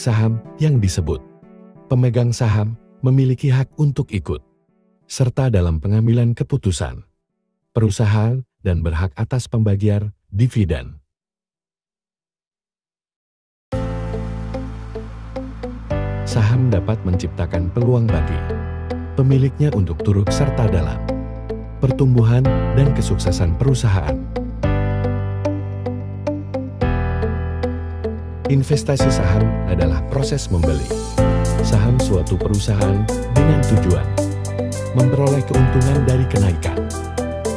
saham yang disebut. Pemegang saham memiliki hak untuk ikut serta dalam pengambilan keputusan perusahaan dan berhak atas pembagian dividen. Saham dapat menciptakan peluang bagi pemiliknya untuk turut serta dalam pertumbuhan dan kesuksesan perusahaan. Investasi saham adalah proses membeli saham suatu perusahaan dengan tujuan memperoleh keuntungan dari kenaikan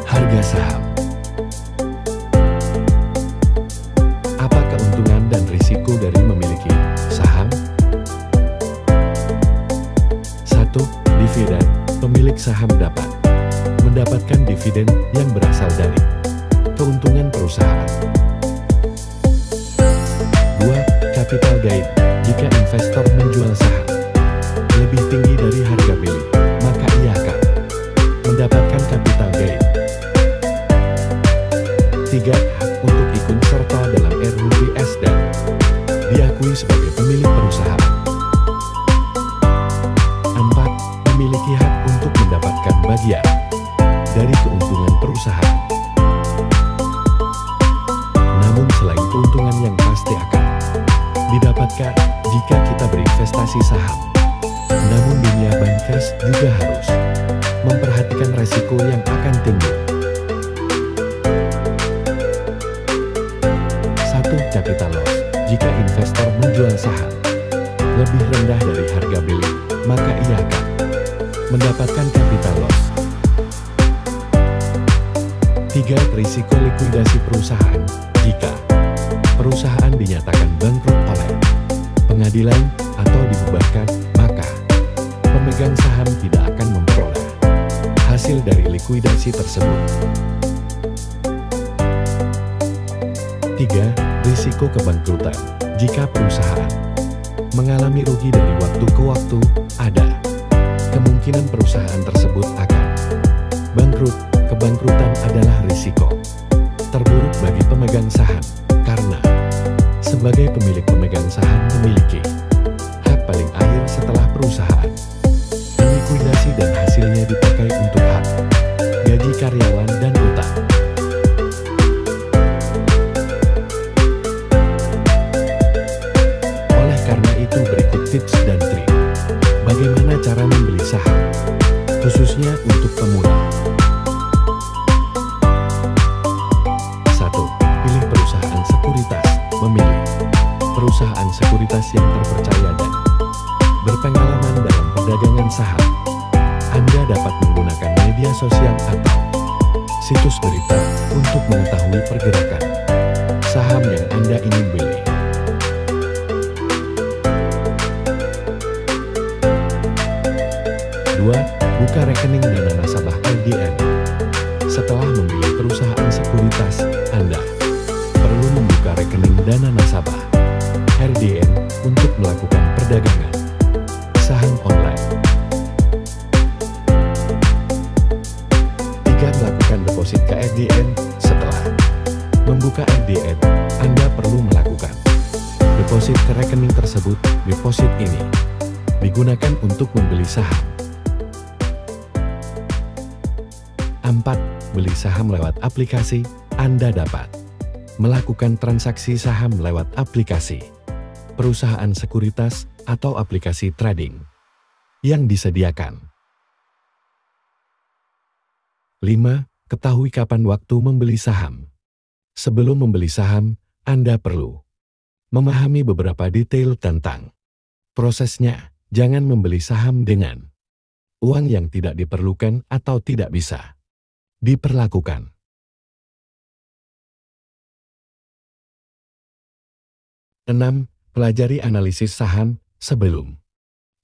harga saham. Apa keuntungan dan risiko dari memiliki saham? 1. Dividen. Pemilik saham dapat mendapatkan dividen yang berasal dari keuntungan perusahaan. 2. Capital gain. Jika investor menjual saham lebih tinggi dari harga beli, maka ia akan mendapatkan capital gain. 3. Hak untuk ikut serta dalam RUGS dan diakui sebagai pemilik perusahaan. 4. Memiliki hak untuk mendapatkan bagian dari keuntungan perusahaan. Namun selain keuntungan yang pasti akan didapatkan jika kita berinvestasi saham, namun dunia bankers juga harus memperhatikan resiko yang akan timbul. 1. Capital loss. Jika investor menjual saham lebih rendah dari harga beli, maka ia akan mendapatkan capital loss. 3. Risiko likuidasi perusahaan. Jika perusahaan dinyatakan bangkrut oleh pengadilan atau dibubarkan, maka pemegang saham tidak akan memperoleh hasil dari likuidasi tersebut. 3. Risiko kebangkrutan. Jika perusahaan mengalami rugi dari waktu ke waktu, ada kemungkinan perusahaan tersebut akan bangkrut. Kebangkrutan adalah risiko terburuk bagi pemegang saham, karena sebagai pemilik pemegang saham memiliki hak paling akhir setelah perusahaan likuidasi dan hasilnya dipakai untuk hak gaji karyawan dan utang. Oleh karena itu berikut tips dan trik bagaimana cara membeli saham, khususnya untuk pemula. 1. Pilih perusahaan sekuritas. Memilih perusahaan sekuritas yang terpercaya dan berpengalaman dalam perdagangan saham. Anda dapat menggunakan media sosial atau situs berita untuk mengetahui pergerakan saham yang Anda ingin beli. 2. Buka rekening dana nasabah RDN. Setelah membeli perusahaan sekuritas, Anda perlu membuka rekening dana nasabah RDN untuk melakukan perdagangan saham online. 3. Melakukan deposit ke RDN. Setelah membuka RDN, Anda perlu melakukan deposit ke rekening tersebut. Deposit ini digunakan untuk membeli saham. 4. Beli saham lewat aplikasi. Anda dapat melakukan transaksi saham lewat aplikasi perusahaan sekuritas atau aplikasi trading yang disediakan. 5. Ketahui kapan waktu membeli saham. Sebelum membeli saham, Anda perlu memahami beberapa detail tentang prosesnya. Jangan membeli saham dengan uang yang tidak diperlukan atau tidak bisa diperlakukan. 6. Pelajari analisis saham. Sebelum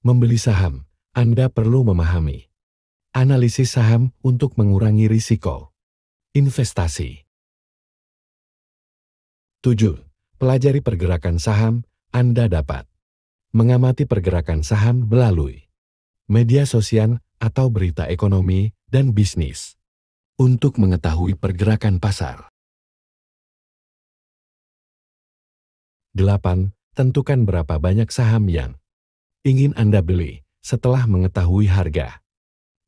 membeli saham, Anda perlu memahami analisis saham untuk mengurangi risiko investasi. 7. Pelajari pergerakan saham. Anda dapat mengamati pergerakan saham melalui media sosial atau berita ekonomi dan bisnis untuk mengetahui pergerakan pasar. 8. tentukan berapa banyak saham yang ingin Anda beli setelah mengetahui harga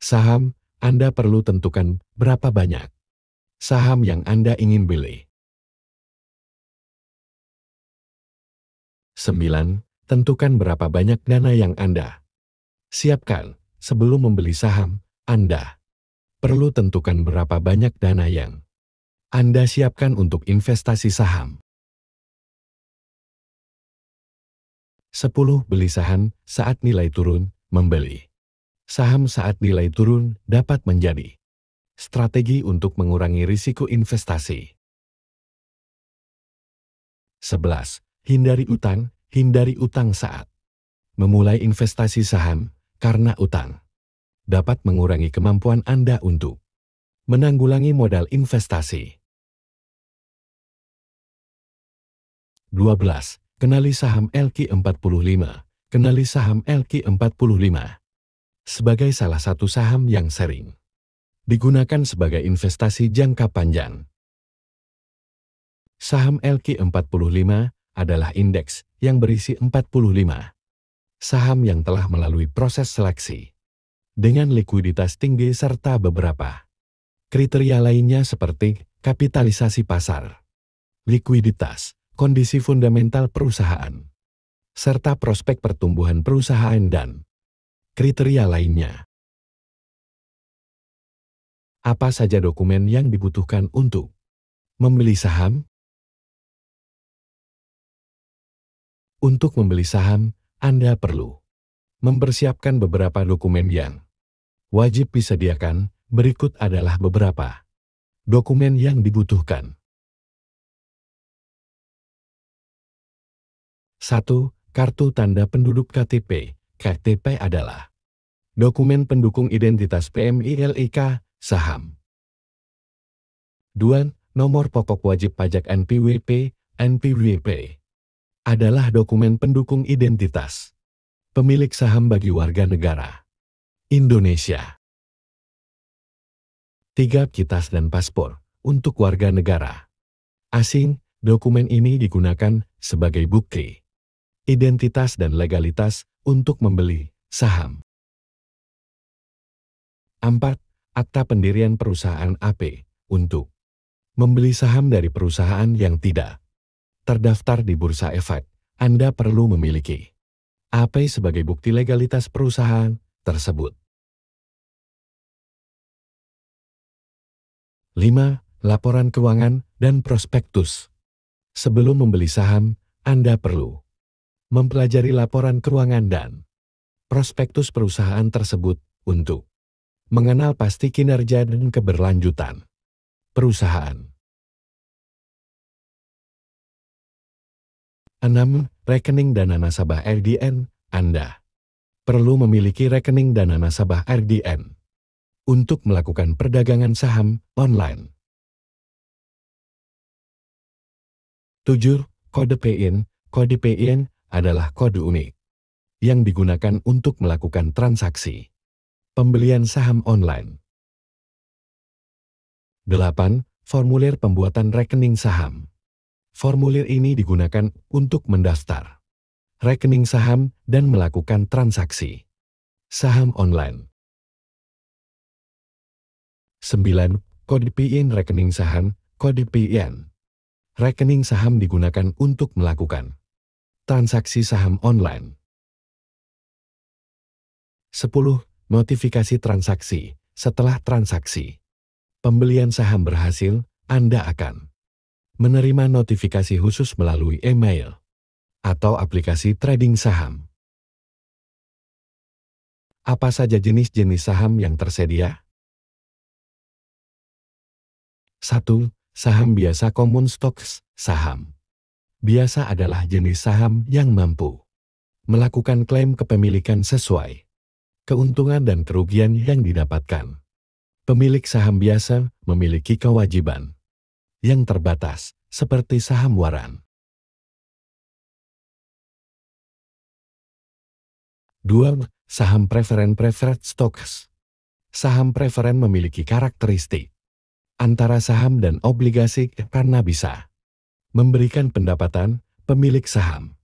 saham. Anda perlu tentukan berapa banyak saham yang Anda ingin beli. 9. Tentukan berapa banyak dana yang Anda siapkan sebelum membeli saham. Anda perlu tentukan berapa banyak dana yang Anda siapkan untuk investasi saham. 10. Beli saham saat nilai turun. Membeli saham saat nilai turun dapat menjadi strategi untuk mengurangi risiko investasi. 11. Hindari utang. Hindari utang saat memulai investasi saham, karena utang dapat mengurangi kemampuan Anda untuk menanggulangi modal investasi. 12. Kenali saham LQ45. Kenali saham LQ45 sebagai salah satu saham yang sering digunakan sebagai investasi jangka panjang. Saham LQ45 adalah indeks yang berisi 45 saham yang telah melalui proses seleksi dengan likuiditas tinggi serta beberapa kriteria lainnya seperti kapitalisasi pasar, likuiditas, kondisi fundamental perusahaan, serta prospek pertumbuhan perusahaan dan kriteria lainnya. Apa saja dokumen yang dibutuhkan untuk membeli saham? Untuk membeli saham, Anda perlu mempersiapkan beberapa dokumen yang wajib disediakan. Berikut adalah beberapa dokumen yang dibutuhkan. 1. Kartu tanda penduduk KTP. KTP adalah dokumen pendukung identitas PMILIK saham. 2. Nomor pokok wajib pajak NPWP. NPWP adalah dokumen pendukung identitas pemilik saham bagi warga negara Indonesia. 3. Kitas dan paspor untuk warga negara asing. Dokumen ini digunakan sebagai bukti identitas dan legalitas untuk membeli saham. 4. Akta pendirian perusahaan AP untuk membeli saham dari perusahaan yang tidak terdaftar di Bursa Efek. Anda perlu memiliki AP sebagai bukti legalitas perusahaan tersebut. 5. Laporan keuangan dan prospektus. Sebelum membeli saham, Anda perlu mempelajari laporan keuangan dan prospektus perusahaan tersebut untuk mengenal pasti kinerja dan keberlanjutan perusahaan. 6. Rekening dana nasabah RDN. Anda perlu memiliki rekening dana nasabah RDN untuk melakukan perdagangan saham online. 7. Kode PIN. Kode PIN adalah kode unik yang digunakan untuk melakukan transaksi pembelian saham online. 8. Formulir pembuatan rekening saham. Formulir ini digunakan untuk mendaftar rekening saham dan melakukan transaksi saham online. 9. Kode PIN rekening saham. Kode PIN rekening saham digunakan untuk melakukan transaksi saham online. 10. Notifikasi transaksi. Setelah transaksi pembelian saham berhasil, Anda akan menerima notifikasi khusus melalui email atau aplikasi trading saham. Apa saja jenis-jenis saham yang tersedia? 1. Saham biasa common stocks. Saham biasa adalah jenis saham yang mampu melakukan klaim kepemilikan sesuai keuntungan dan kerugian yang didapatkan. Pemilik saham biasa memiliki kewajiban yang terbatas, seperti saham waran. 2. Saham preferen preferred stocks. Saham preferen memiliki karakteristik antara saham dan obligasi karena bisa memberikan pendapatan pemilik saham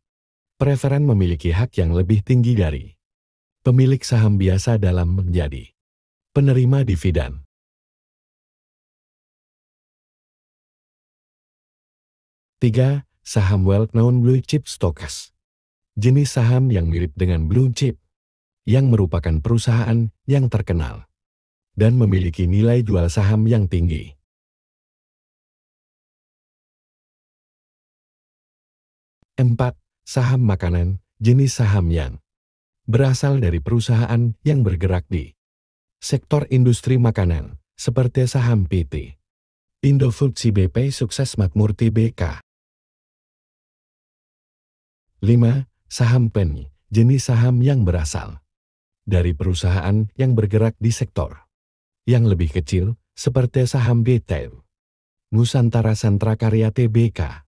Preferen memiliki hak yang lebih tinggi dari pemilik saham biasa dalam menjadi penerima dividen. Tiga, saham well-known blue chip stocks. Jenis saham yang mirip dengan blue chip, yang merupakan perusahaan yang terkenal dan memiliki nilai jual saham yang tinggi. Empat, saham makanan, jenis saham yang berasal dari perusahaan yang bergerak di sektor industri makanan, seperti saham PT Indofood CBP Sukses Makmur Tbk. 5. Saham penny, jenis saham yang berasal dari perusahaan yang bergerak di sektor yang lebih kecil, seperti saham BTL, Nusantara Sentra Karya Tbk.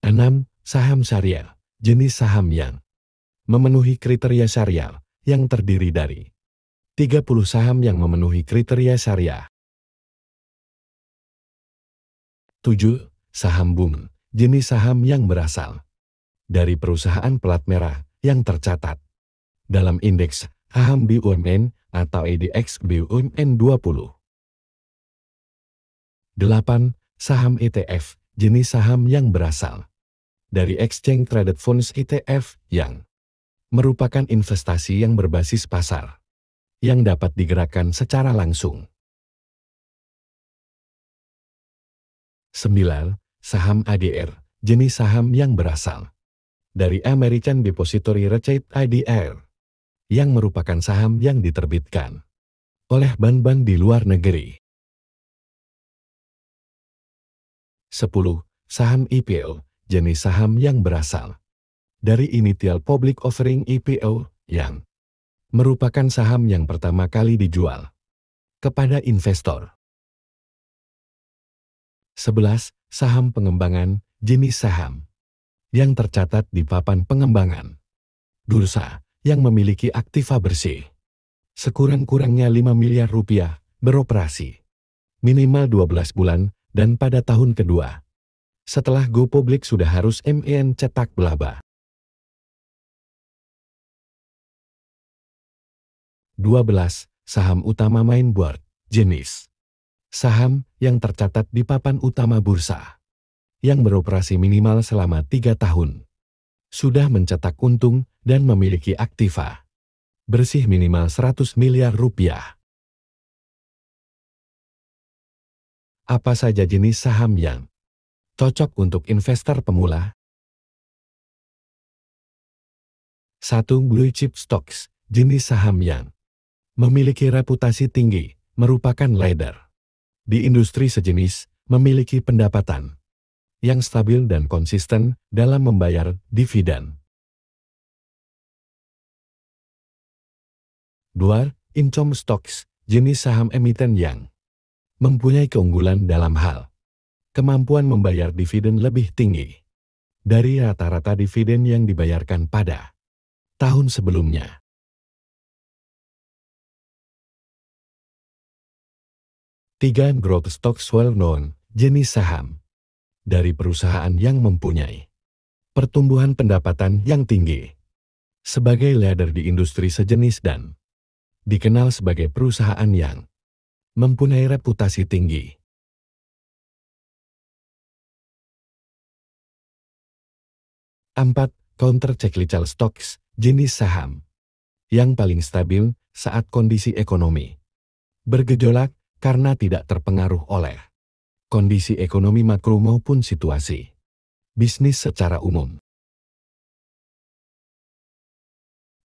6. Saham syariah, jenis saham yang memenuhi kriteria syariah yang terdiri dari 30 saham yang memenuhi kriteria syariah. 7. Saham BUMN, jenis saham yang berasal dari perusahaan pelat merah yang tercatat dalam indeks saham BUMN atau IDX BUMN 20. 8. Saham ETF, jenis saham yang berasal dari Exchange Traded Funds ETF yang merupakan investasi yang berbasis pasar yang dapat digerakkan secara langsung. 9. Saham ADR, jenis saham yang berasal dari American Depository Receipt ADR, yang merupakan saham yang diterbitkan oleh bank-bank di luar negeri. 10. Saham IPO, jenis saham yang berasal dari Initial Public Offering IPO, yang merupakan saham yang pertama kali dijual kepada investor. 11. Saham pengembangan, jenis saham yang tercatat di papan pengembangan bursa yang memiliki aktiva bersih sekurang-kurangnya 5 miliar rupiah, beroperasi minimal 12 bulan dan pada tahun kedua setelah go public sudah harus MIN cetak laba. 12. Saham utama main board, jenis saham yang tercatat di papan utama bursa yang beroperasi minimal selama 3 tahun, sudah mencetak untung dan memiliki aktiva bersih minimal 100 miliar rupiah. Apa saja jenis saham yang cocok untuk investor pemula? 1. Blue chip stocks, jenis saham yang memiliki reputasi tinggi, merupakan leader di industri sejenis, memiliki pendapatan yang stabil dan konsisten dalam membayar dividen. 2. Income stocks, jenis saham emiten yang mempunyai keunggulan dalam hal kemampuan membayar dividen lebih tinggi dari rata-rata dividen yang dibayarkan pada tahun sebelumnya. 3. Growth stocks well-known, jenis saham dari perusahaan yang mempunyai pertumbuhan pendapatan yang tinggi sebagai leader di industri sejenis dan dikenal sebagai perusahaan yang mempunyai reputasi tinggi. 4. Counter cyclical stocks, jenis saham yang paling stabil saat kondisi ekonomi bergejolak karena tidak terpengaruh oleh kondisi ekonomi makro maupun situasi bisnis secara umum.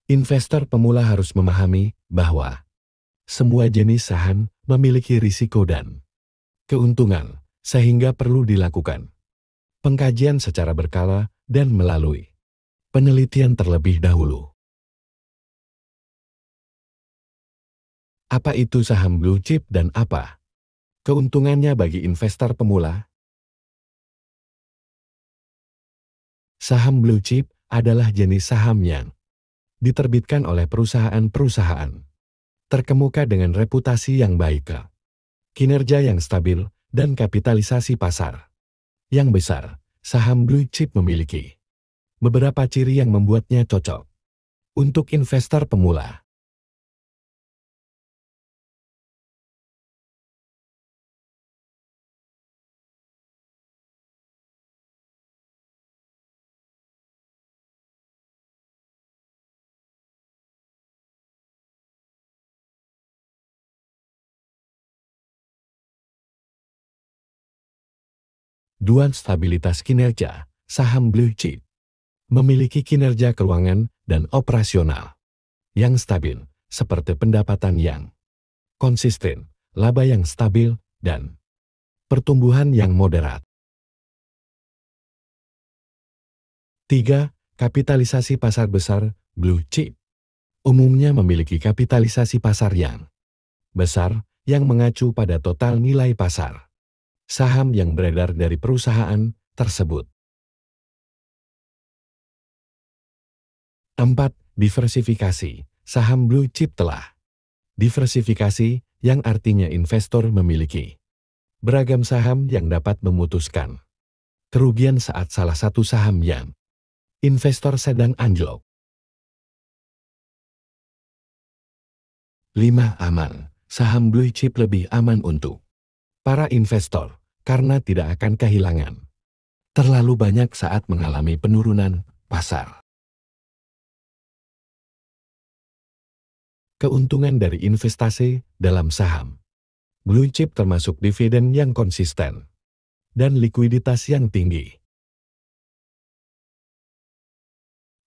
Investor pemula harus memahami bahwa semua jenis saham memiliki risiko dan keuntungan, sehingga perlu dilakukan pengkajian secara berkala dan melalui penelitian terlebih dahulu. Apa itu saham blue chip dan apa keuntungannya bagi investor pemula? Saham blue chip adalah jenis saham yang diterbitkan oleh perusahaan-perusahaan terkemuka dengan reputasi yang baik, kinerja yang stabil, dan kapitalisasi pasar yang besar, saham blue chip memiliki beberapa ciri yang membuatnya cocok untuk investor pemula. Dua, stabilitas kinerja. Saham blue chip memiliki kinerja keuangan dan operasional yang stabil, seperti pendapatan yang konsisten, laba yang stabil, dan pertumbuhan yang moderat. 3. Kapitalisasi pasar besar. Blue chip umumnya memiliki kapitalisasi pasar yang besar yang mengacu pada total nilai pasar saham yang beredar dari perusahaan tersebut. 4. Diversifikasi. Saham blue chip telah diversifikasi, yang artinya investor memiliki beragam saham yang dapat memutuskan kerugian saat salah satu saham yang investor sedang anjlok. 5. Aman. Saham blue chip lebih aman untuk para investor karena tidak akan kehilangan terlalu banyak saat mengalami penurunan pasar. Keuntungan dari investasi dalam saham blue chip termasuk dividen yang konsisten dan likuiditas yang tinggi.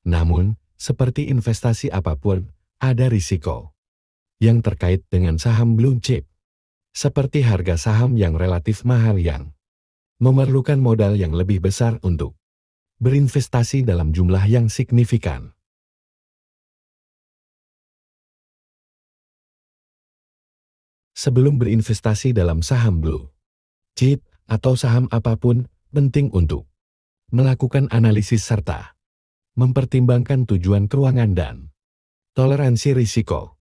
Namun, seperti investasi apapun, ada risiko yang terkait dengan saham blue chip, seperti harga saham yang relatif mahal yang memerlukan modal yang lebih besar untuk berinvestasi dalam jumlah yang signifikan. Sebelum berinvestasi dalam saham blue chip atau saham apapun, penting untuk melakukan analisis serta mempertimbangkan tujuan keuangan dan toleransi risiko.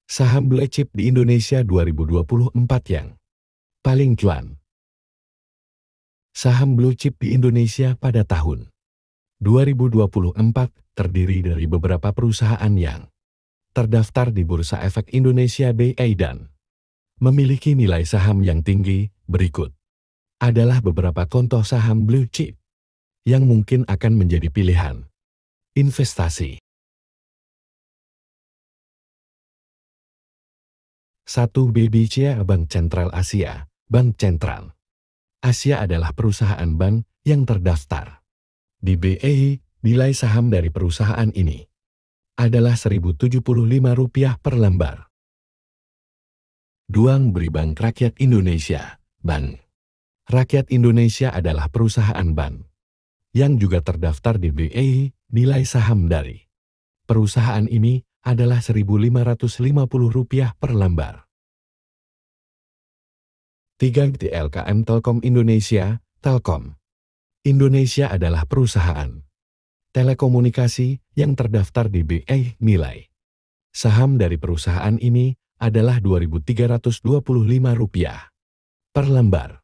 Saham blue chip di Indonesia 2024 yang paling cuan. Saham blue chip di Indonesia pada tahun 2024 terdiri dari beberapa perusahaan yang terdaftar di Bursa Efek Indonesia BI dan memiliki nilai saham yang tinggi. Berikut adalah beberapa contoh saham blue chip yang mungkin akan menjadi pilihan investasi. 1. BBCA, Bank Sentral Asia. Bank Sentral Asia adalah perusahaan bank yang terdaftar di BEI. Nilai saham dari perusahaan ini adalah Rp1.075 per lembar. 2. BRI, Bank Rakyat Indonesia. Bank Rakyat Indonesia adalah perusahaan bank yang juga terdaftar di BEI. Nilai saham dari perusahaan ini adalah Rp1.550 per lembar. 3. TLKM, Telkom Indonesia. Telkom Indonesia adalah perusahaan telekomunikasi yang terdaftar di BEI. Nilai saham dari perusahaan ini adalah Rp2.325 per lembar.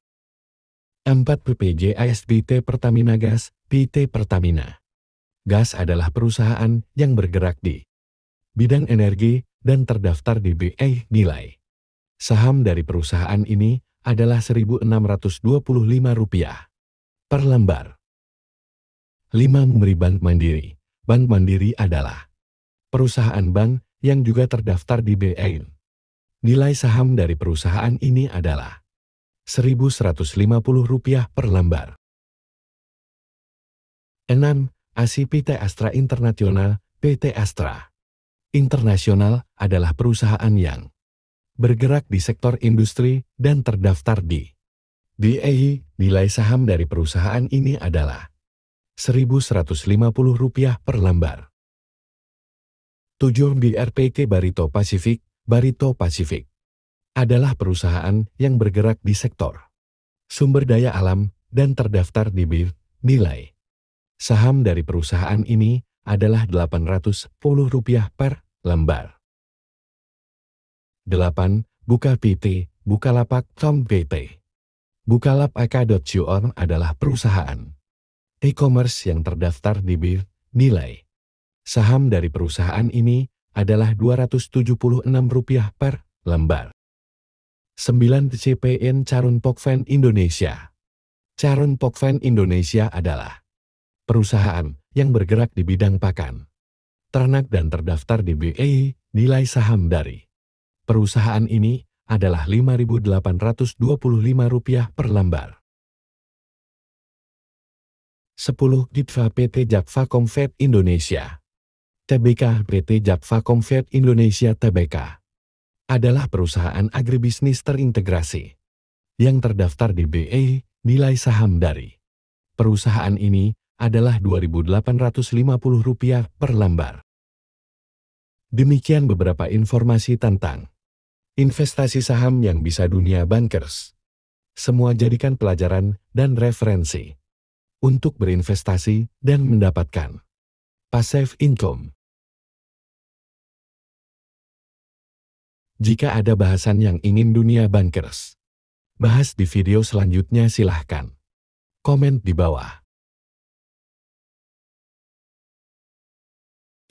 4. PPJ ASBT Pertamina Gas. PT Pertamina Gas adalah perusahaan yang bergerak di bidang energi dan terdaftar di BEI. Nilai saham dari perusahaan ini adalah Rp1.625 per lembar. 5. BRI, Bank Mandiri. Bank Mandiri adalah perusahaan bank yang juga terdaftar di BEI. Nilai saham dari perusahaan ini adalah Rp1.150 per lembar. 6. ASI PT Astra International. PT Astra International adalah perusahaan yang bergerak di sektor industri dan terdaftar di BEI. Nilai saham dari perusahaan ini adalah Rp1.150 per lembar. 7. BRPT Barito Pasifik. Barito Pasifik adalah perusahaan yang bergerak di sektor sumber daya alam dan terdaftar di BIR. Nilai saham dari perusahaan ini adalah Rp810 per lembar. 8. Bukalapak PT. Bukalapak.com PT. Bukalapak.co adalah perusahaan e-commerce yang terdaftar di BIR. Nilai saham dari perusahaan ini adalah Rp276 per lembar. 9 CPN Carun Pokphand Indonesia. Carun Pokphand Indonesia adalah perusahaan yang bergerak di bidang pakan, ternak dan terdaftar di BEI. Nilai saham dari perusahaan ini adalah Rp5.825 per lembar. 10 Ditva PT Jakva Comfort Indonesia. TBK PT Jakva Comfort Indonesia Tbk adalah perusahaan agribisnis terintegrasi yang terdaftar di BEI. Nilai saham dari perusahaan ini adalah Rp2.850 per lembar. Demikian beberapa informasi tentang investasi saham yang bisa dunia bankers. Semua jadikan pelajaran dan referensi untuk berinvestasi dan mendapatkan passive income. Jika ada bahasan yang ingin dunia bankers bahas di video selanjutnya, silahkan komen di bawah.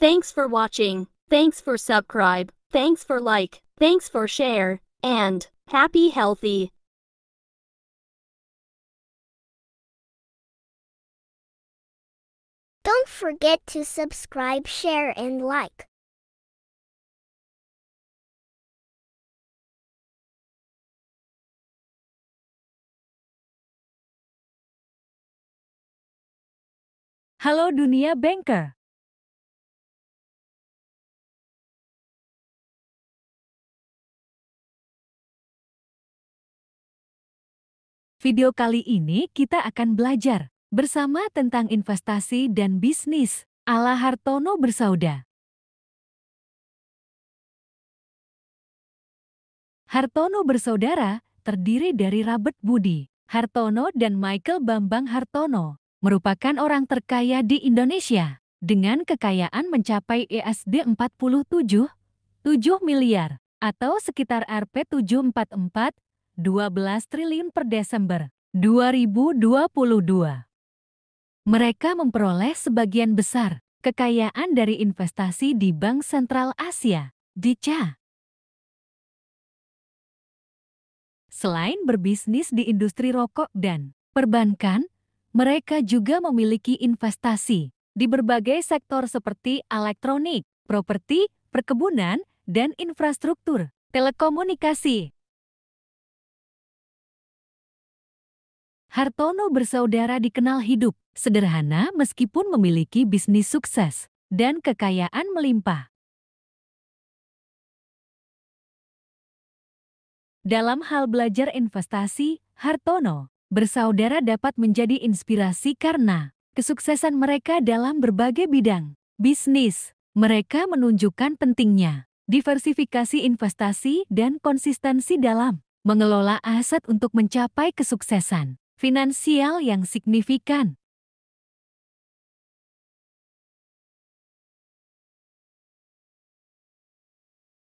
Thanks for watching. Thanks for subscribe. Thanks for like. Thanks for share. And happy healthy. Don't forget to subscribe, share, and like. Halo dunia banker. Video kali ini kita akan belajar bersama tentang investasi dan bisnis ala Hartono Bersauda. Hartono Bersaudara terdiri dari Robert Budi Hartono dan Michael Bambang Hartono, merupakan orang terkaya di Indonesia dengan kekayaan mencapai USD 47,7 miliar atau sekitar Rp744,12 triliun per Desember 2022. Mereka memperoleh sebagian besar kekayaan dari investasi di Bank Sentral Asia, BCA. Selain berbisnis di industri rokok dan perbankan, mereka juga memiliki investasi di berbagai sektor seperti elektronik, properti, perkebunan, dan infrastruktur telekomunikasi. Hartono Bersaudara dikenal hidup sederhana meskipun memiliki bisnis sukses dan kekayaan melimpah. Dalam hal belajar investasi, Hartono Bersaudara dapat menjadi inspirasi karena kesuksesan mereka dalam berbagai bidang bisnis. Mereka menunjukkan pentingnya diversifikasi investasi dan konsistensi dalam mengelola aset untuk mencapai kesuksesan finansial yang signifikan.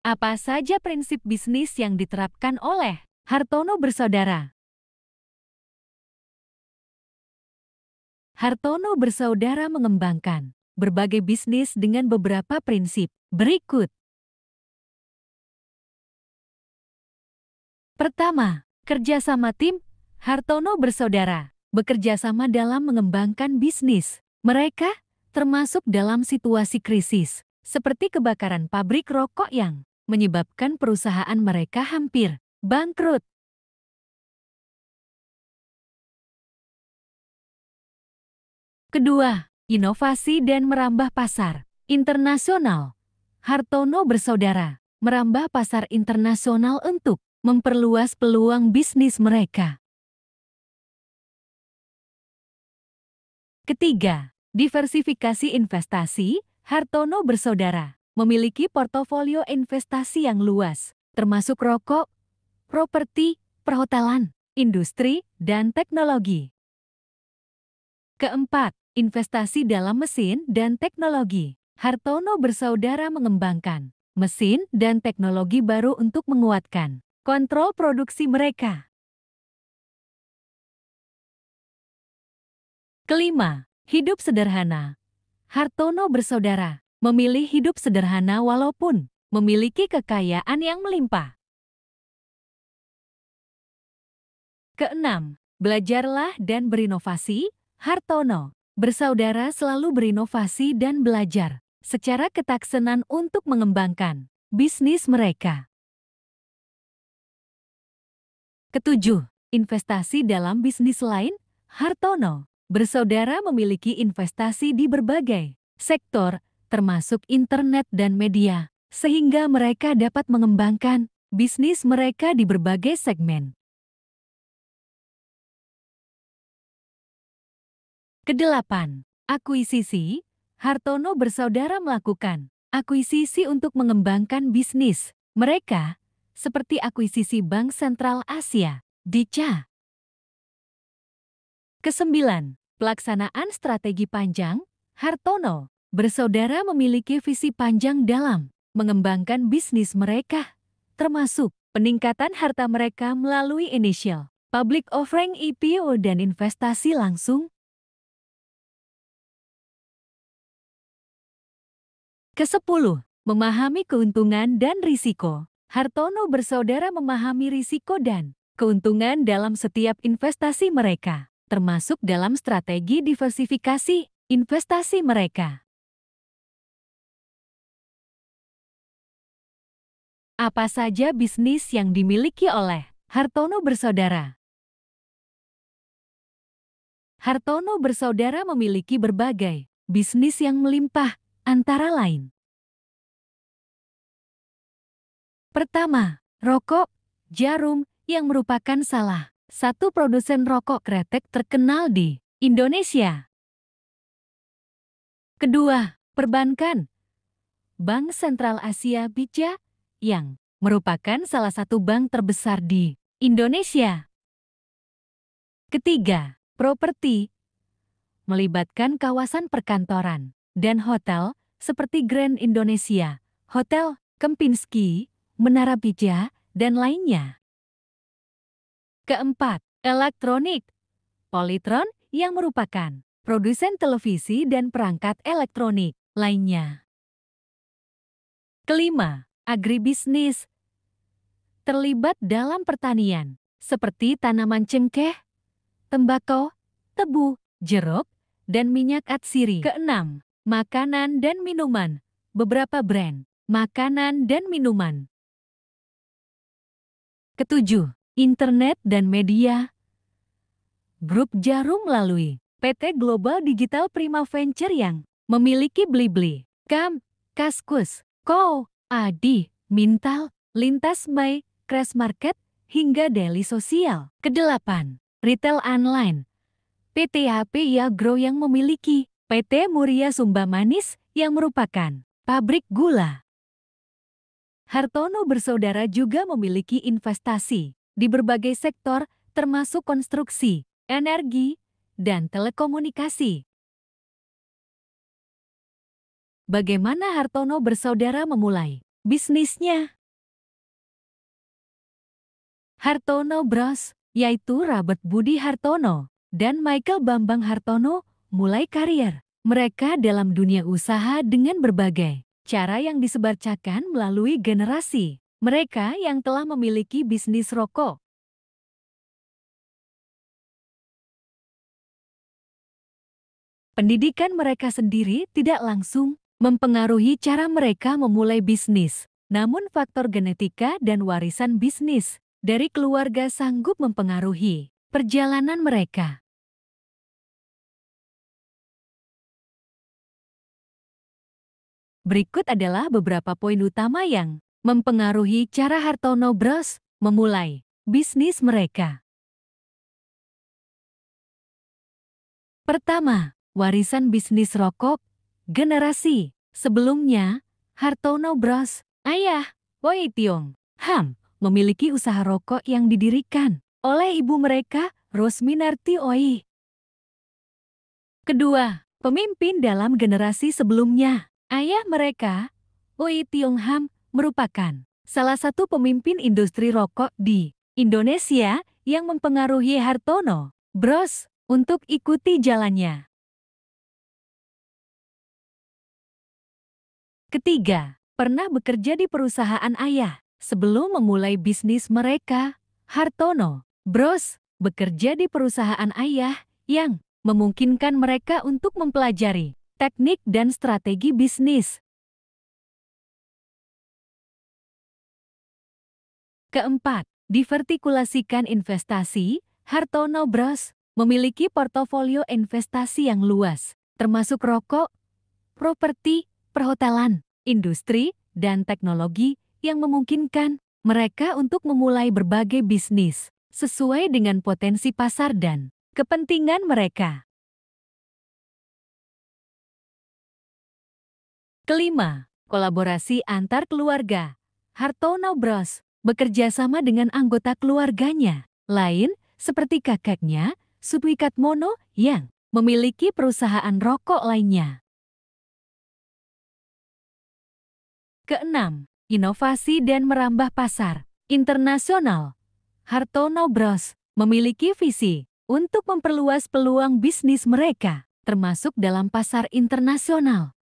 Apa saja prinsip bisnis yang diterapkan oleh Hartono Bersaudara? Hartono Bersaudara mengembangkan berbagai bisnis dengan beberapa prinsip berikut. Pertama, kerjasama tim. Hartono Bersaudara bekerja sama dalam mengembangkan bisnis mereka, termasuk dalam situasi krisis, seperti kebakaran pabrik rokok yang menyebabkan perusahaan mereka hampir bangkrut. Kedua, inovasi dan merambah pasar internasional. Hartono Bersaudara merambah pasar internasional untuk memperluas peluang bisnis mereka. Ketiga, diversifikasi investasi. Hartono Bersaudara memiliki portofolio investasi yang luas, termasuk rokok, properti, perhotelan, industri, dan teknologi. Keempat, investasi dalam mesin dan teknologi. Hartono Bersaudara mengembangkan mesin dan teknologi baru untuk menguatkan kontrol produksi mereka. Kelima, hidup sederhana. Hartono bersaudara memilih hidup sederhana walaupun memiliki kekayaan yang melimpah. Keenam, belajarlah dan berinovasi. Hartono bersaudara selalu berinovasi dan belajar secara ketaksenan untuk mengembangkan bisnis mereka. Ketujuh, investasi dalam bisnis lain. Hartono bersaudara memiliki investasi di berbagai sektor, termasuk internet dan media, sehingga mereka dapat mengembangkan bisnis mereka di berbagai segmen. Kedelapan, akuisisi. Hartono bersaudara melakukan akuisisi untuk mengembangkan bisnis mereka, seperti akuisisi Bank Sentral Asia, BCA. Kesembilan, pelaksanaan strategi panjang. Hartono bersaudara memiliki visi panjang dalam mengembangkan bisnis mereka, termasuk peningkatan harta mereka melalui initial public offering IPO dan investasi langsung. Kesepuluh, memahami keuntungan dan risiko. Hartono bersaudara memahami risiko dan keuntungan dalam setiap investasi mereka, termasuk dalam strategi diversifikasi investasi mereka. Apa saja bisnis yang dimiliki oleh Hartono bersaudara? Hartono bersaudara memiliki berbagai bisnis yang melimpah, antara lain. Pertama, rokok jarum yang merupakan salah satu produsen rokok kretek terkenal di Indonesia. Kedua, perbankan. Bank Sentral Asia BCA yang merupakan salah satu bank terbesar di Indonesia. Ketiga, properti. Melibatkan kawasan perkantoran dan hotel seperti Grand Indonesia, Hotel Kempinski, Menara BCA, dan lainnya. Keempat, elektronik. Polytron yang merupakan produsen televisi dan perangkat elektronik lainnya. Kelima, agribisnis. Terlibat dalam pertanian seperti tanaman cengkeh, tembakau, tebu, jeruk, dan minyak atsiri. Keenam, makanan dan minuman. Beberapa brand makanan dan minuman. Ketujuh, internet dan media. Grup Jarum melalui PT Global Digital Prima Venture yang memiliki Blibli, Kam, Kaskus, Co, Adi, Mintal, Lintas Mai, Crash Market, hingga Daily Sosial. Kedelapan, retail online. PT HP Agro yang memiliki PT Muria Sumba Manis yang merupakan pabrik gula. Hartono bersaudara juga memiliki investasi di berbagai sektor termasuk konstruksi, energi, dan telekomunikasi. Bagaimana Hartono bersaudara memulai bisnisnya? Hartono Bros, yaitu Robert Budi Hartono dan Michael Bambang Hartono, mulai karier mereka dalam dunia usaha dengan berbagai cara yang disebarcakan melalui generasi mereka yang telah memiliki bisnis rokok. Pendidikan mereka sendiri tidak langsung mempengaruhi cara mereka memulai bisnis, namun faktor genetika dan warisan bisnis dari keluarga sanggup mempengaruhi perjalanan mereka. Berikut adalah beberapa poin utama yang mempengaruhi cara Hartono Bros memulai bisnis mereka. Pertama, warisan bisnis rokok generasi sebelumnya. Hartono Bros, ayah Oi Tiong Ham, memiliki usaha rokok yang didirikan oleh ibu mereka, Rosminarti Oi. Kedua, pemimpin dalam generasi sebelumnya. Ayah mereka, Oi Tiong Ham, merupakan salah satu pemimpin industri rokok di Indonesia yang mempengaruhi Hartono Bros untuk ikuti jalannya. Ketiga, pernah bekerja di perusahaan ayah. Sebelum memulai bisnis mereka, Hartono Bros bekerja di perusahaan ayah yang memungkinkan mereka untuk mempelajari teknik dan strategi bisnis. Keempat, diversifikasikan investasi. Hartono Bros memiliki portofolio investasi yang luas, termasuk rokok, properti, perhotelan, industri, dan teknologi yang memungkinkan mereka untuk memulai berbagai bisnis sesuai dengan potensi pasar dan kepentingan mereka. Kelima, kolaborasi antar keluarga. Hartono Bros bekerja sama dengan anggota keluarganya lain seperti kakeknya, Sutwikatmono, yang memiliki perusahaan rokok lainnya. Keenam, inovasi dan merambah pasar internasional. Hartono Bros memiliki visi untuk memperluas peluang bisnis mereka, termasuk dalam pasar internasional.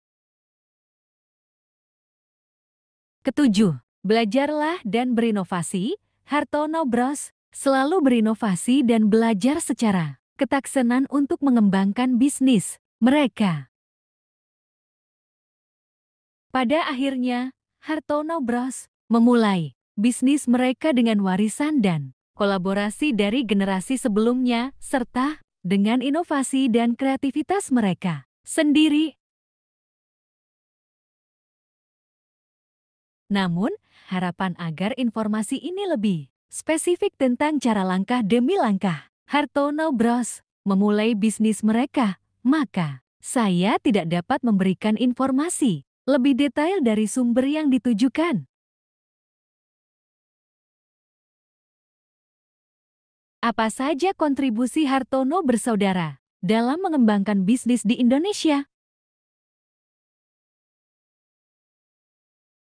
Ketujuh, belajarlah dan berinovasi. Hartono Bros selalu berinovasi dan belajar secara ketaksenan untuk mengembangkan bisnis mereka. Pada akhirnya, Hartono Bros memulai bisnis mereka dengan warisan dan kolaborasi dari generasi sebelumnya, serta dengan inovasi dan kreativitas mereka sendiri. Namun, harapan agar informasi ini lebih spesifik tentang cara langkah demi langkah Hartono Bros memulai bisnis mereka, maka saya tidak dapat memberikan informasi lebih detail dari sumber yang ditujukan. Apa saja kontribusi Hartono bersaudara dalam mengembangkan bisnis di Indonesia?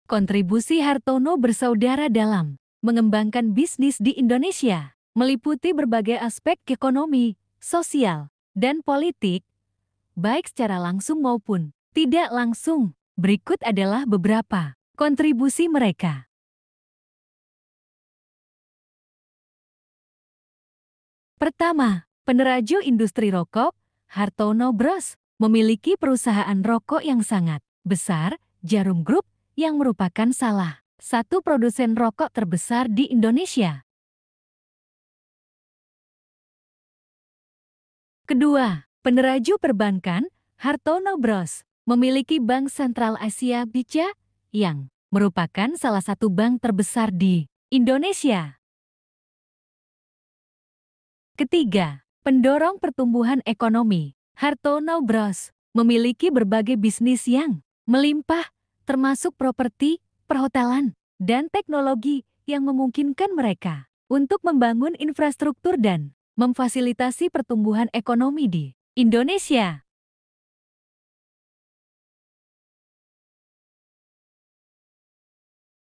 Kontribusi Hartono bersaudara dalam mengembangkan bisnis di Indonesia meliputi berbagai aspek ekonomi, sosial, dan politik, baik secara langsung maupun tidak langsung. Berikut adalah beberapa kontribusi mereka. Pertama, peneraju industri rokok. Hartono Bros memiliki perusahaan rokok yang sangat besar, Jarum Group, yang merupakan salah satu produsen rokok terbesar di Indonesia. Kedua, peneraju perbankan. Hartono Bros memiliki Bank Sentral Asia BCA yang merupakan salah satu bank terbesar di Indonesia. Ketiga, pendorong pertumbuhan ekonomi. Hartono Bros memiliki berbagai bisnis yang melimpah, termasuk properti, perhotelan, dan teknologi yang memungkinkan mereka untuk membangun infrastruktur dan memfasilitasi pertumbuhan ekonomi di Indonesia.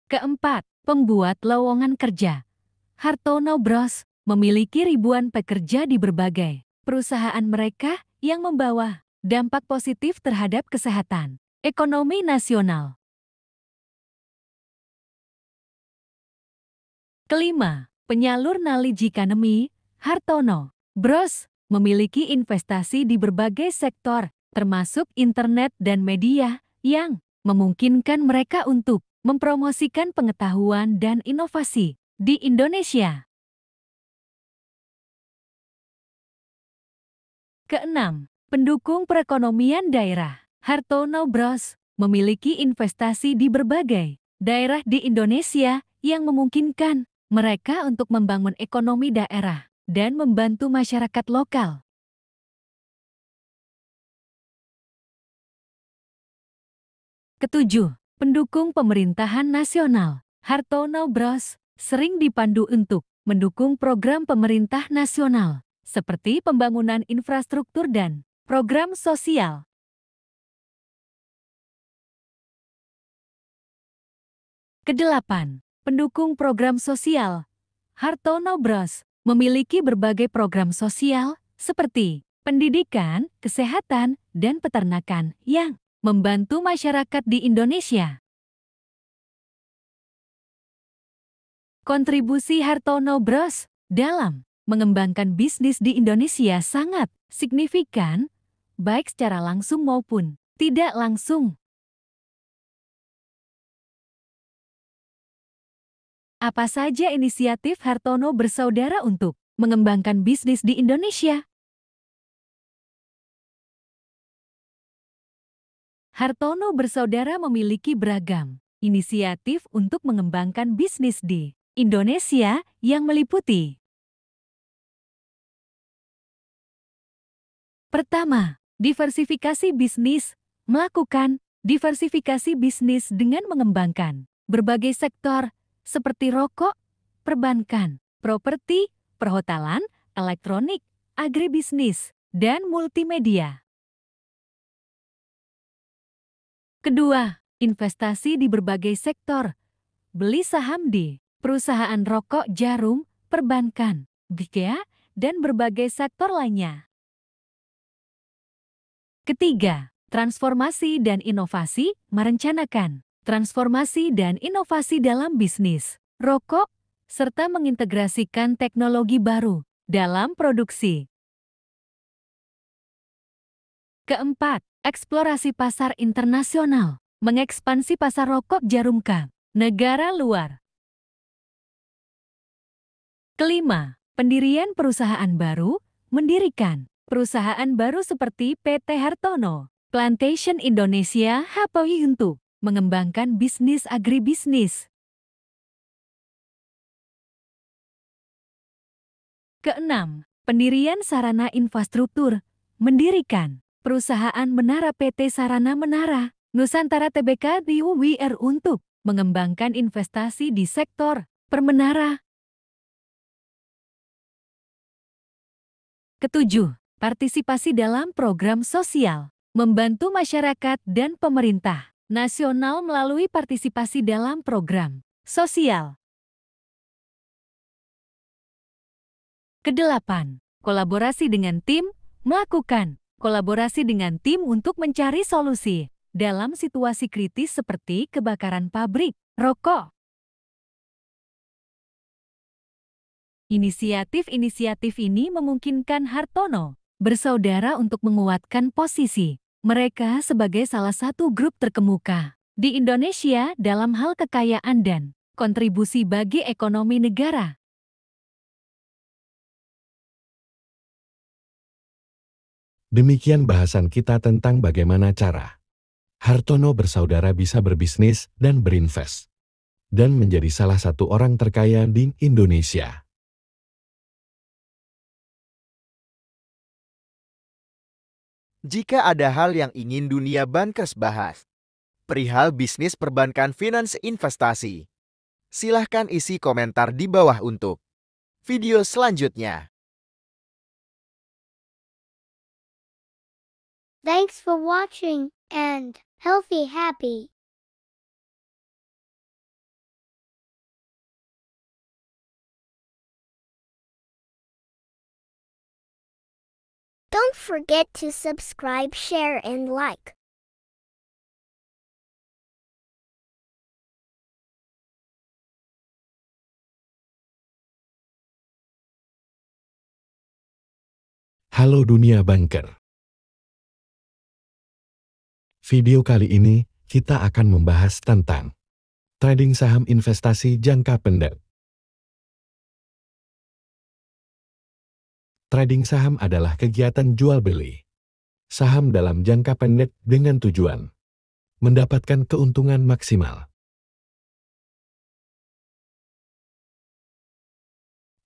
Keempat, pembuat lowongan kerja. Hartono Bros memiliki ribuan pekerja di berbagai perusahaan mereka yang membawa dampak positif terhadap kesehatan ekonomi nasional. Kelima, penyalur knowledge economy. Hartono Bros memiliki investasi di berbagai sektor, termasuk internet dan media, yang memungkinkan mereka untuk mempromosikan pengetahuan dan inovasi di Indonesia. Keenam, pendukung perekonomian daerah. Hartono Bros memiliki investasi di berbagai daerah di Indonesia yang memungkinkan mereka untuk membangun ekonomi daerah dan membantu masyarakat lokal. Ketujuh, pendukung pemerintahan nasional. Hartono Bros sering dipandu untuk mendukung program pemerintah nasional, seperti pembangunan infrastruktur dan program sosial. Kedelapan, Pendukung program sosial. Hartono Bros memiliki berbagai program sosial seperti pendidikan, kesehatan, dan peternakan yang membantu masyarakat di Indonesia. Kontribusi Hartono Bros dalam mengembangkan bisnis di Indonesia sangat signifikan, baik secara langsung maupun tidak langsung. Apa saja inisiatif Hartono bersaudara untuk mengembangkan bisnis di Indonesia? Hartono bersaudara memiliki beragam inisiatif untuk mengembangkan bisnis di Indonesia yang meliputi: pertama, diversifikasi bisnis. Melakukan diversifikasi bisnis dengan mengembangkan berbagai sektor seperti rokok, perbankan, properti, perhotelan, elektronik, agribisnis, dan multimedia. Kedua, investasi di berbagai sektor. Beli saham di perusahaan rokok jarum, perbankan, BIKEA, dan berbagai sektor lainnya. Ketiga, transformasi dan inovasi. Merencanakan transformasi dan inovasi dalam bisnis rokok, serta mengintegrasikan teknologi baru dalam produksi. Keempat, eksplorasi pasar internasional. Mengekspansi pasar rokok jarum ke negara luar. Kelima, pendirian perusahaan baru. Mendirikan perusahaan baru seperti PT Hartono Plantation Indonesia (HPI) untuk mengembangkan bisnis agribisnis. Keenam, pendirian sarana infrastruktur. Mendirikan perusahaan menara PT Sarana Menara Nusantara Tbk di UWR untuk mengembangkan investasi di sektor permenara. Ketujuh, partisipasi dalam program sosial. Membantu masyarakat dan pemerintah nasional melalui partisipasi dalam program sosial. Kedelapan, kolaborasi dengan tim. Melakukan kolaborasi dengan tim untuk mencari solusi dalam situasi kritis seperti kebakaran pabrik rokok. Inisiatif-inisiatif ini memungkinkan Hartono bersaudara untuk menguatkan posisi mereka sebagai salah satu grup terkemuka di Indonesia dalam hal kekayaan dan kontribusi bagi ekonomi negara. Demikian bahasan kita tentang bagaimana cara Hartono bersaudara bisa berbisnis dan berinvest, dan menjadi salah satu orang terkaya di Indonesia. Jika ada hal yang ingin dunia bankers bahas, perihal bisnis perbankan finance investasi, silahkan isi komentar di bawah untuk video selanjutnya. Thanks for watching and healthy happy. Don't forget to subscribe, share, and like. Halo Dunia Banker. Video kali ini, kita akan membahas tentang trading saham investasi jangka pendek. Trading saham adalah kegiatan jual-beli saham dalam jangka pendek dengan tujuan mendapatkan keuntungan maksimal.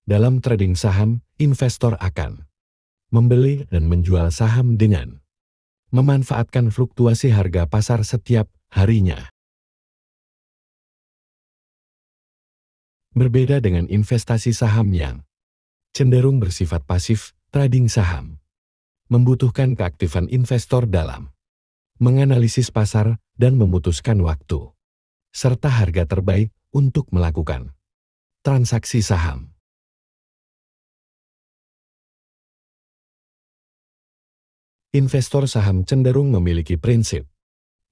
Dalam trading saham, investor akan membeli dan menjual saham dengan memanfaatkan fluktuasi harga pasar setiap harinya. Berbeda dengan investasi saham yang cenderung bersifat pasif, trading saham membutuhkan keaktifan investor dalam menganalisis pasar dan memutuskan waktu serta harga terbaik untuk melakukan transaksi saham. Investor saham cenderung memiliki prinsip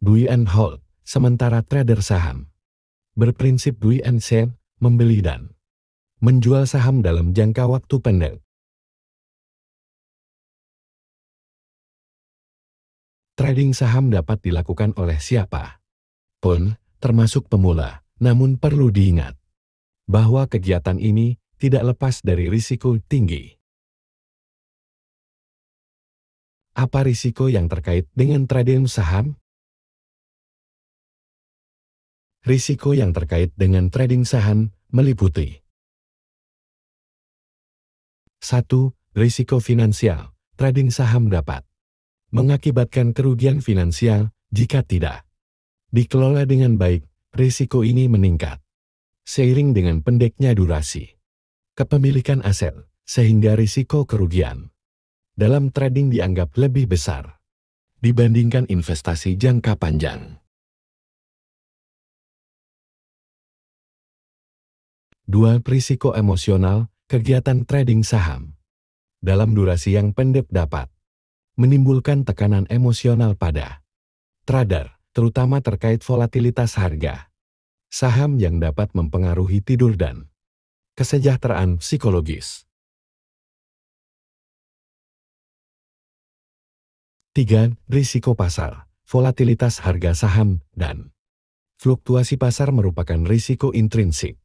buy and hold, sementara trader saham berprinsip buy and sell, membeli dan menjual saham dalam jangka waktu pendek. Trading saham dapat dilakukan oleh siapa pun, termasuk pemula, namun perlu diingat bahwa kegiatan ini tidak lepas dari risiko tinggi. Apa risiko yang terkait dengan trading saham? Risiko yang terkait dengan trading saham meliputi 1. Risiko finansial. Trading saham dapat mengakibatkan kerugian finansial jika tidak dikelola dengan baik. Risiko ini meningkat seiring dengan pendeknya durasi kepemilikan aset, sehingga risiko kerugian dalam trading dianggap lebih besar dibandingkan investasi jangka panjang. 2. Risiko emosional. Kegiatan trading saham dalam durasi yang pendek dapat menimbulkan tekanan emosional pada trader, terutama terkait volatilitas harga saham yang dapat mempengaruhi tidur dan kesejahteraan psikologis. 3. Risiko pasar. Volatilitas harga saham dan fluktuasi pasar merupakan risiko intrinsik.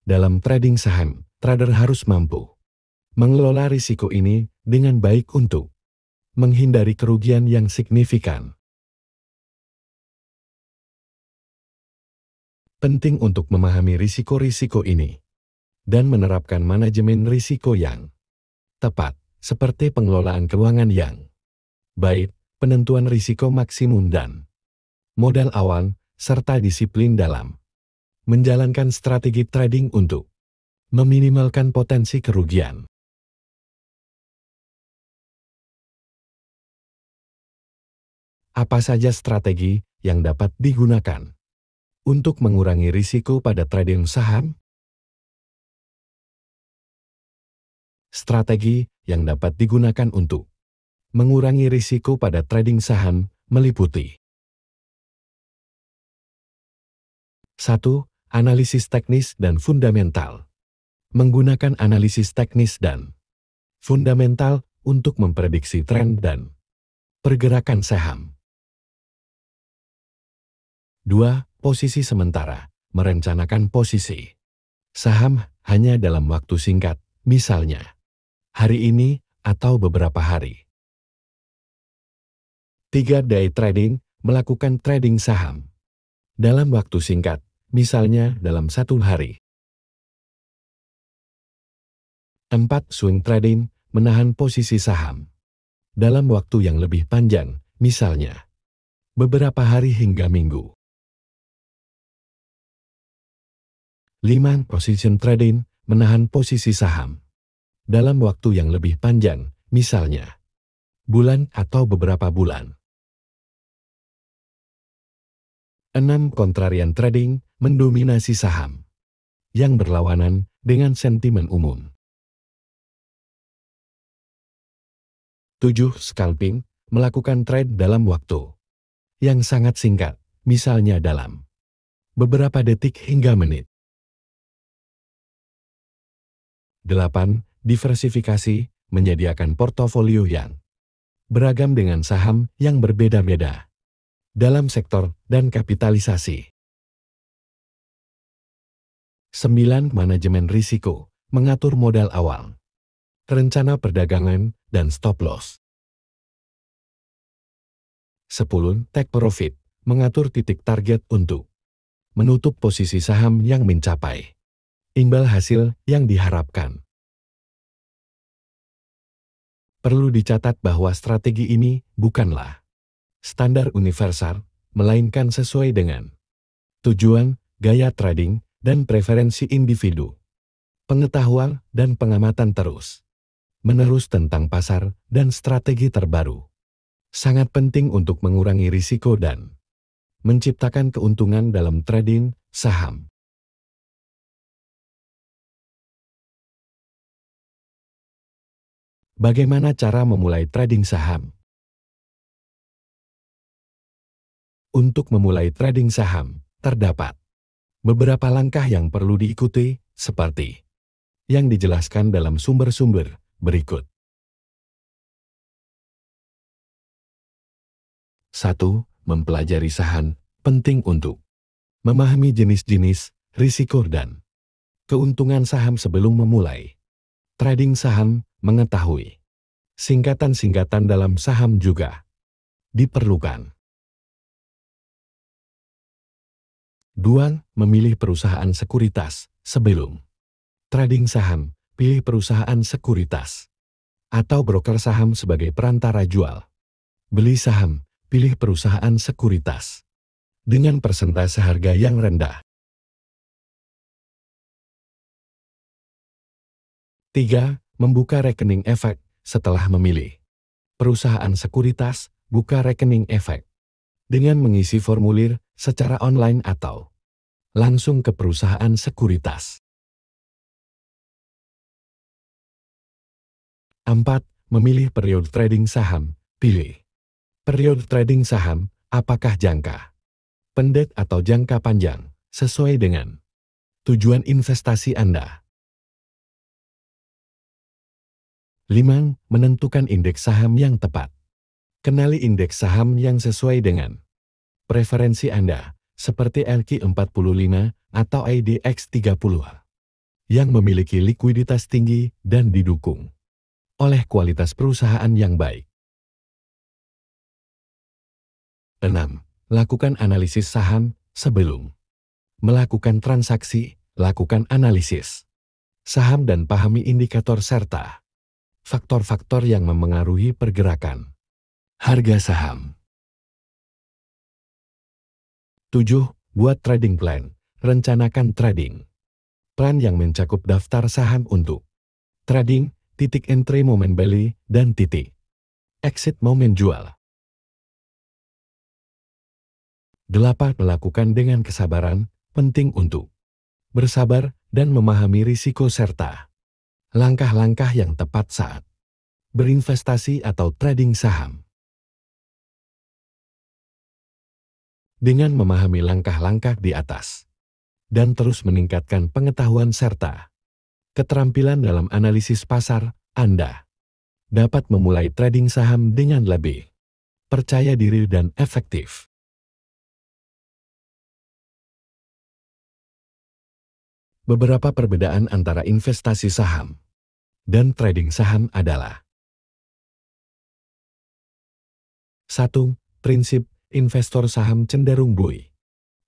Dalam trading saham, trader harus mampu mengelola risiko ini dengan baik untuk menghindari kerugian yang signifikan. Penting untuk memahami risiko-risiko ini dan menerapkan manajemen risiko yang tepat, seperti pengelolaan keuangan yang baik, penentuan risiko maksimum dan modal awal, serta disiplin dalam menjalankan strategi trading untuk meminimalkan potensi kerugian. Apa saja strategi yang dapat digunakan untuk mengurangi risiko pada trading saham? Strategi yang dapat digunakan untuk mengurangi risiko pada trading saham meliputi 1. Analisis teknis dan fundamental. Menggunakan analisis teknis dan fundamental untuk memprediksi tren dan pergerakan saham. 2. Posisi sementara. Merencanakan posisi saham hanya dalam waktu singkat, misalnya hari ini atau beberapa hari. 3. Day trading. Melakukan trading saham dalam waktu singkat, misalnya dalam satu hari. 4. Swing trading. Menahan posisi saham dalam waktu yang lebih panjang, misalnya beberapa hari hingga minggu. 5. Position trading. Menahan posisi saham dalam waktu yang lebih panjang, misalnya bulan atau beberapa bulan. 6. Contrarian trading. Mendominasi saham yang berlawanan dengan sentimen umum. 7. Scalping. Melakukan trade dalam waktu yang sangat singkat, misalnya dalam beberapa detik hingga menit. 8. Diversifikasi. Menyediakan portofolio yang beragam dengan saham yang berbeda-beda dalam sektor dan kapitalisasi. 9. Manajemen risiko. Mengatur modal awal, rencana perdagangan, dan stop loss. 10. Take profit. Mengatur titik target untuk menutup posisi saham yang mencapai imbal hasil yang diharapkan. Perlu dicatat bahwa strategi ini bukanlah standar universal, melainkan sesuai dengan tujuan, gaya trading, dan preferensi individu. Pengetahuan dan pengamatan terus-menerus tentang pasar dan strategi terbaru sangat penting untuk mengurangi risiko dan menciptakan keuntungan dalam trading saham. Bagaimana cara memulai trading saham? Untuk memulai trading saham, terdapat beberapa langkah yang perlu diikuti, seperti yang dijelaskan dalam sumber-sumber berikut. 1. Mempelajari saham, penting untuk memahami jenis-jenis, risiko dan keuntungan saham sebelum memulai trading saham. Mengetahui singkatan-singkatan dalam saham juga diperlukan. 2. Memilih perusahaan sekuritas. Sebelum trading saham, pilih perusahaan sekuritas atau broker saham sebagai perantara jual beli saham. Pilih perusahaan sekuritas dengan persentase harga yang rendah. 3. Membuka rekening efek. Setelah memilih perusahaan sekuritas, buka rekening efek dengan mengisi formulir secara online atau langsung ke perusahaan sekuritas. 4. Memilih periode trading saham. Pilih periode trading saham, apakah jangka pendek atau jangka panjang, sesuai dengan tujuan investasi Anda. 5. Menentukan indeks saham yang tepat. Kenali indeks saham yang sesuai dengan preferensi Anda, seperti LQ45 atau IDX 30, yang memiliki likuiditas tinggi dan didukung oleh kualitas perusahaan yang baik. 6. Lakukan analisis saham. Sebelum melakukan transaksi, lakukan analisis saham dan pahami indikator serta faktor-faktor yang memengaruhi pergerakan harga saham. 7. Buat trading plan. Rencanakan trading plan yang mencakup daftar saham untuk trading, titik entry momen beli, dan titik exit momen jual. 8. Melakukan dengan kesabaran. Penting untuk bersabar dan memahami risiko serta langkah-langkah yang tepat saat berinvestasi atau trading saham. Dengan memahami langkah-langkah di atas dan terus meningkatkan pengetahuan serta keterampilan dalam analisis pasar, Anda dapat memulai trading saham dengan lebih percaya diri dan efektif. Beberapa perbedaan antara investasi saham dan trading saham adalah: 1. Prinsip investor saham cenderung buy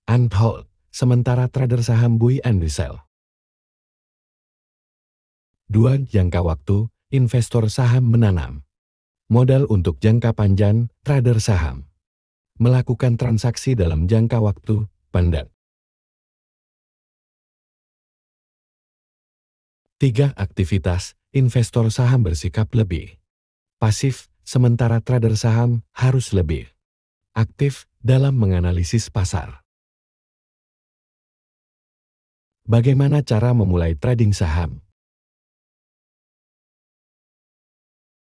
and hold, sementara trader saham buy and sell. 2. Jangka waktu, investor saham menanam modal untuk jangka panjang, trader saham melakukan transaksi dalam jangka waktu pendek. 3. Aktivitas, investor saham bersikap lebih pasif, sementara trader saham harus lebih aktif dalam menganalisis pasar. Bagaimana cara memulai trading saham?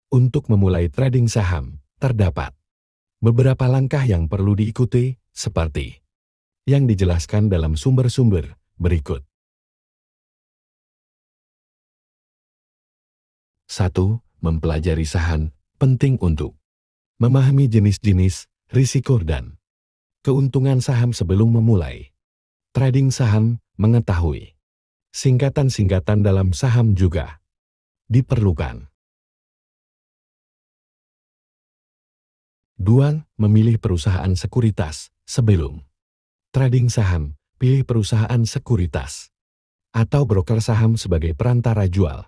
Untuk memulai trading saham, terdapat beberapa langkah yang perlu diikuti, seperti yang dijelaskan dalam sumber-sumber berikut. 1. Mempelajari saham. Penting untuk memahami jenis-jenis, risiko dan keuntungan saham sebelum memulai trading saham. Mengetahui singkatan-singkatan dalam saham juga diperlukan. 2. Memilih perusahaan sekuritas. Sebelum trading saham, pilih perusahaan sekuritas atau broker saham sebagai perantara jual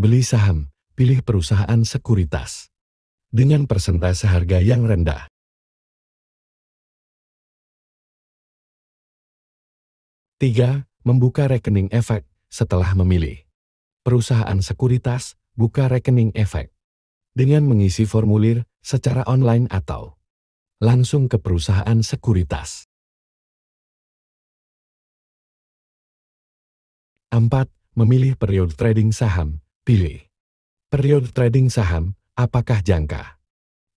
beli saham. Pilih perusahaan sekuritas dengan persentase harga yang rendah. 3. Membuka rekening efek. Setelah memilih perusahaan sekuritas, buka rekening efek dengan mengisi formulir secara online atau langsung ke perusahaan sekuritas. 4. Memilih periode trading saham. Pilih Periode trading saham, apakah jangka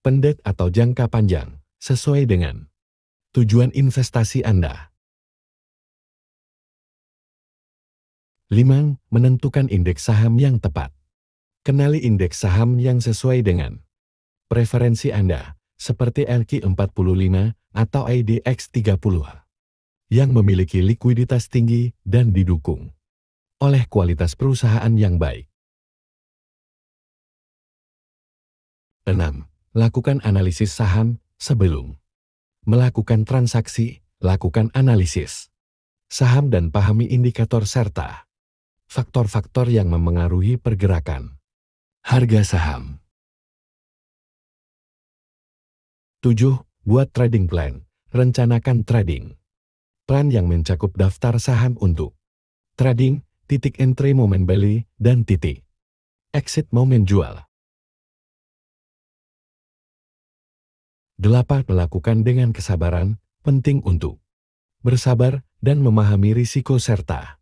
pendek atau jangka panjang, sesuai dengan tujuan investasi Anda. 5. Menentukan indeks saham yang tepat. Kenali indeks saham yang sesuai dengan preferensi Anda, seperti LQ45 atau IDX 30, yang memiliki likuiditas tinggi dan didukung oleh kualitas perusahaan yang baik. 6. Lakukan analisis saham sebelum melakukan transaksi. Lakukan analisis saham dan pahami indikator serta faktor-faktor yang memengaruhi pergerakan harga saham. 7. Buat trading plan. Rencanakan trading plan yang mencakup daftar saham untuk trading, titik entry momen beli, dan titik exit momen jual. 8. Melakukan dengan kesabaran. Penting untuk bersabar dan memahami risiko serta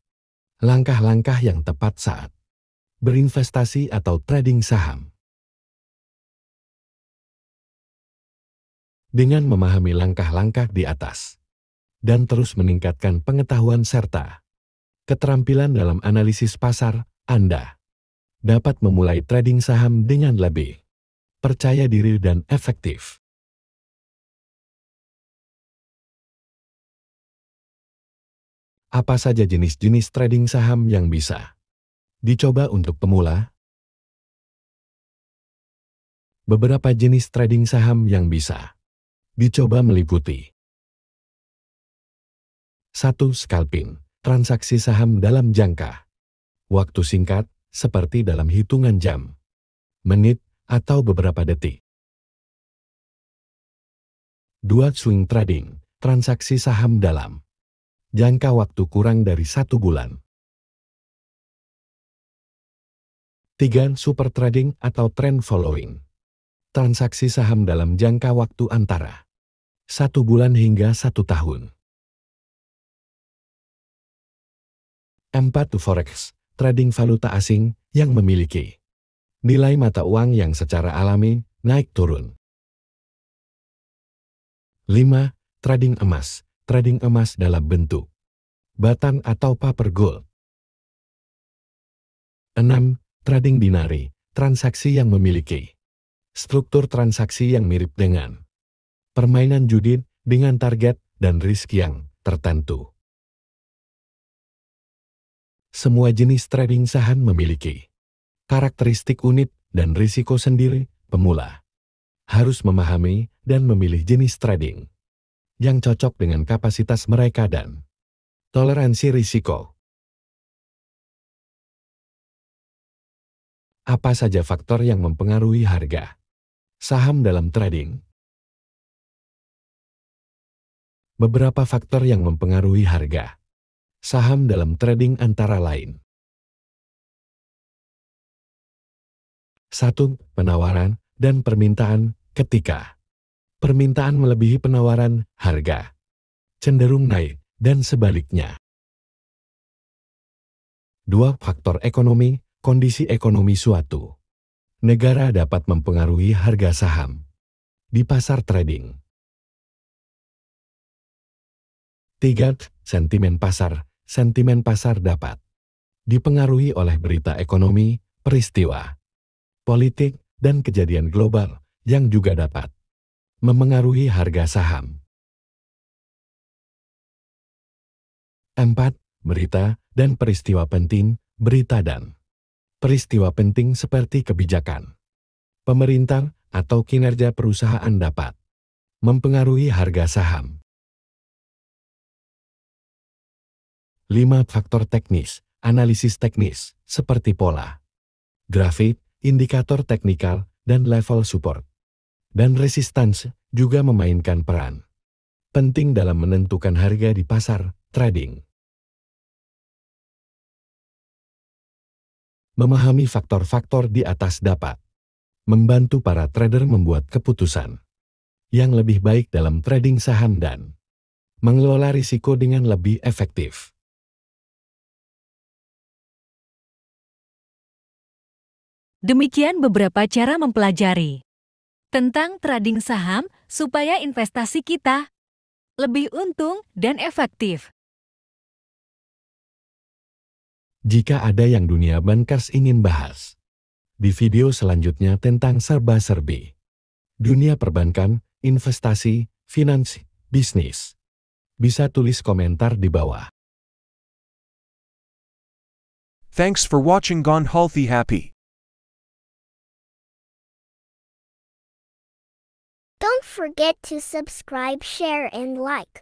langkah-langkah yang tepat saat berinvestasi atau trading saham. Dengan memahami langkah-langkah di atas dan terus meningkatkan pengetahuan serta keterampilan dalam analisis pasar, Anda dapat memulai trading saham dengan lebih percaya diri dan efektif. Apa saja jenis-jenis trading saham yang bisa dicoba untuk pemula? Beberapa jenis trading saham yang bisa dicoba meliputi 1. Scalping, transaksi saham dalam jangka waktu singkat, seperti dalam hitungan jam, menit, atau beberapa detik. 2. Swing trading, transaksi saham dalam jangka waktu kurang dari 1 bulan. 3. Super trading atau trend following, transaksi saham dalam jangka waktu antara 1 bulan hingga 1 tahun. 4. Forex, trading valuta asing yang memiliki nilai mata uang yang secara alami naik turun. 5. Trading emas, trading emas dalam bentuk batan atau paper gold. 6. Trading binary, transaksi yang memiliki struktur transaksi yang mirip dengan permainan judi dengan target dan risk yang tertentu. Semua jenis trading saham memiliki karakteristik unik dan risiko sendiri. Pemula harus memahami dan memilih jenis trading yang cocok dengan kapasitas mereka dan toleransi risiko. Apa saja faktor yang mempengaruhi harga saham dalam trading? Beberapa faktor yang mempengaruhi harga saham dalam trading antara lain. 1. Penawaran dan permintaan. Ketika permintaan melebihi penawaran, harga cenderung naik dan sebaliknya. 2. Faktor ekonomi. Kondisi ekonomi suatu negara dapat mempengaruhi harga saham di pasar trading. 3. Sentimen pasar. Sentimen pasar dapat dipengaruhi oleh berita ekonomi, peristiwa politik, dan kejadian global yang juga dapat memengaruhi harga saham. 4. Berita dan peristiwa penting. Berita dan peristiwa penting seperti kebijakan pemerintah atau kinerja perusahaan dapat mempengaruhi harga saham. 5. Faktor teknis. Analisis teknis, seperti pola grafik, indikator teknikal, dan level support dan resistance juga memainkan peran penting dalam menentukan harga di pasar trading. Memahami faktor-faktor di atas dapat membantu para trader membuat keputusan yang lebih baik dalam trading saham dan mengelola risiko dengan lebih efektif. Demikian beberapa cara mempelajari tentang trading saham supaya investasi kita lebih untung dan efektif. Jika ada yang dunia bankers ingin bahas, di video selanjutnya tentang serba-serbi dunia perbankan, investasi, finansi, bisnis, bisa tulis komentar di bawah. Thanks for watching Gone Healthy Happy. Don't forget to subscribe, share, and like.